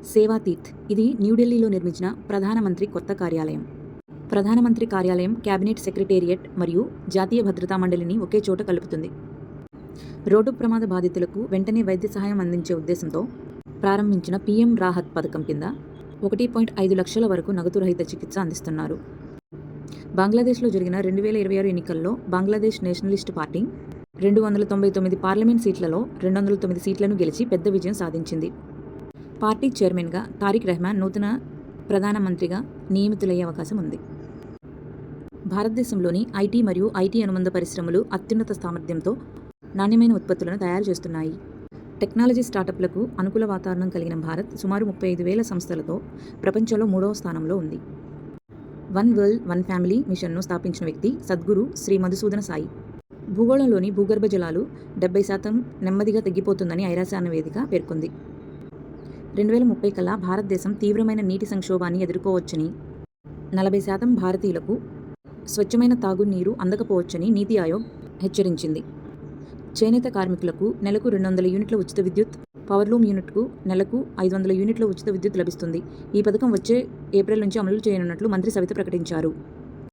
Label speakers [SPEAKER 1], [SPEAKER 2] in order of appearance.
[SPEAKER 1] సేవాతీర్థ్ ఇది న్యూఢిల్లీలో నిర్మించిన ప్రధానమంత్రి కొత్త కార్యాలయం. ప్రధానమంత్రి కార్యాలయం, క్యాబినెట్ సెక్రటేరియట్ మరియు జాతీయ భద్రతా మండలిని ఒకే చోట కలుపుతుంది. రోడ్డు ప్రమాద బాధితులకు వెంటనే వైద్య సహాయం అందించే ఉద్దేశంతో ప్రారంభించిన పీఎం రాహత్ పథకం కింద 1.5 లక్షల వరకు నగదు రహిత చికిత్స అందిస్తున్నారు. బంగ్లాదేశ్లో జరిగిన 2026 ఎన్నికల్లో బంగ్లాదేశ్ నేషనలిస్ట్ పార్టీ 299 పార్లమెంట్ సీట్లలో 209 సీట్లను గెలిచి పెద్ద విజయం సాధించింది. పార్టీ చైర్మన్గా తారిక్ రెహమాన్ నూతన ప్రధానమంత్రిగా నియమితులయ్యే అవకాశం ఉంది. భారతదేశంలోని ఐటీ మరియు ఐటీ అనుబంధ పరిశ్రమలు అత్యున్నత సామర్థ్యంతో నాణ్యమైన ఉత్పత్తులను తయారు చేస్తున్నాయి. టెక్నాలజీ స్టార్టప్లకు అనుకూల వాతావరణం కలిగిన భారత్ సుమారు 35,000 సంస్థలతో ప్రపంచంలో 3వ స్థానంలో ఉంది. వన్ వరల్డ్ వన్ ఫ్యామిలీ మిషన్ను స్థాపించిన వ్యక్తి సద్గురు శ్రీ మధుసూదన సాయి. భూగోళంలోని భూగర్భ జలాలు 70% నెమ్మదిగా తగ్గిపోతుందని ఐరాస నివేదిక పేర్కొంది. 2030 కల్లా భారతదేశం తీవ్రమైన నీటి సంక్షోభాన్ని ఎదుర్కోవచ్చని, 40% భారతీయులకు స్వచ్ఛమైన తాగునీరు అందకపోవచ్చని నీతి ఆయోగ్ హెచ్చరించింది. చేనేత కార్మికులకు నెలకు 200 యూనిట్ల ఉచిత విద్యుత్, పవర్లూమ్ యూనిట్కు నెలకు 500 యూనిట్ల ఉచిత విద్యుత్ లభిస్తుంది. ఈ పథకం వచ్చే ఏప్రిల్ నుంచి అమలు చేయనున్నట్లు మంత్రి సవిత ప్రకటించారు.